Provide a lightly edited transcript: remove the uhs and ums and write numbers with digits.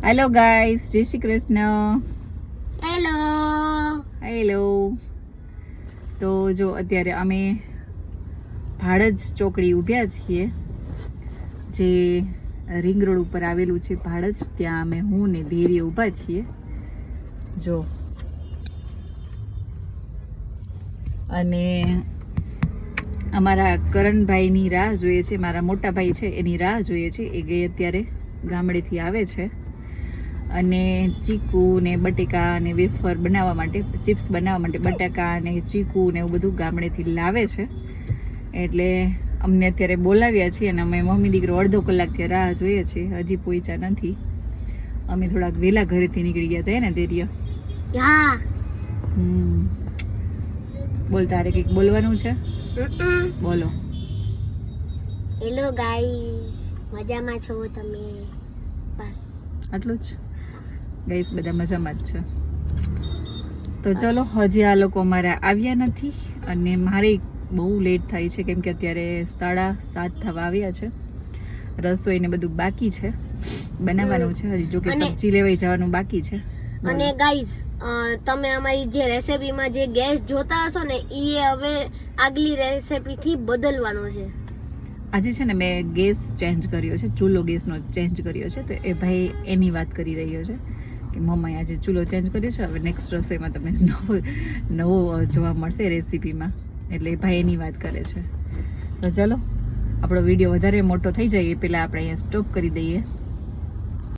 Hello guys, જય Shri Krishna. Hello. Hello. તો જો અત્યારે અમે ભાડજ ચોકડી ઊભ્યા છીએ, જે રિંગ રોડ ઉપર આવેલું છે ભાડજ. ત્યાં અમે હું ને ધૈર્ય ઊભા છીએ. જો અને અમારા કરણભાઈની રાહ જોઈએ છે, મારા મોટા ભાઈ છે એની રાહ જોઈએ છે. એ ગઈ અત્યારે ગામડેથી આવે છે અને ચીકુ ને બટેકા ને વેફર બનાવવા માટે, ચિપ્સ બનાવવા માટે બટાકા ને ચીકુ ને એવું બધું ગામડેથી લાવે છે. એટલે અમને અત્યારે બોલાવ્યા છીએ અને અમે મમ્મી દીકરો અડધો કલાકથી રાહ જોઈએ છીએ, હજી પહોંચ્યા નથી. અમે થોડાક વહેલા ઘરેથી નીકળી ગયા હતા ને ધૈર્ય? હા. બોલ, તારે કંઈક બોલવાનું છે? બોલો. હેલો ગાઈસ, મજામાં છો તમે? બસ આટલું જ. ગાઈસ બધા મજામાં જ છે. તો ચલો, હજી આ લોકો અમારા આવ્યા નથી અને મારે બહુ લેટ થાય છે કેમ કે અત્યારે 7:30 થવા આવ્યા છે. રસોઈને બધું બાકી છે, બનાવવાનું છે હજી. જો કે સબ્જી લેવાઈ જવાનું બાકી છે. અને ગાઈસ, તમે અમારી જે રેસીપીમાં જે ગેસ જોતા હશો ને, એ હવે આગલી રેસીપીથી બદલવાનો છે. આજે છે ને મેં ગેસ ચેન્જ કર્યો છે, ચૂલો ગેસનો ચેન્જ કર્યો છે. તો એ ભાઈ એની વાત કરી રહ્યો છે કે મમ્માએ આજે ચૂલો ચેન્જ કર્યો છે, હવે નેક્સ્ટ રસોઈમાં તમને નવો જોવા મળશે રેસીપીમાં. એટલે એ ભાઈ એની વાત કરે છે. તો ચલો, આપણો વિડીયો વધારે મોટો થઈ જાય એ પહેલાં આપણે અહીંયા સ્ટોપ કરી દઈએ.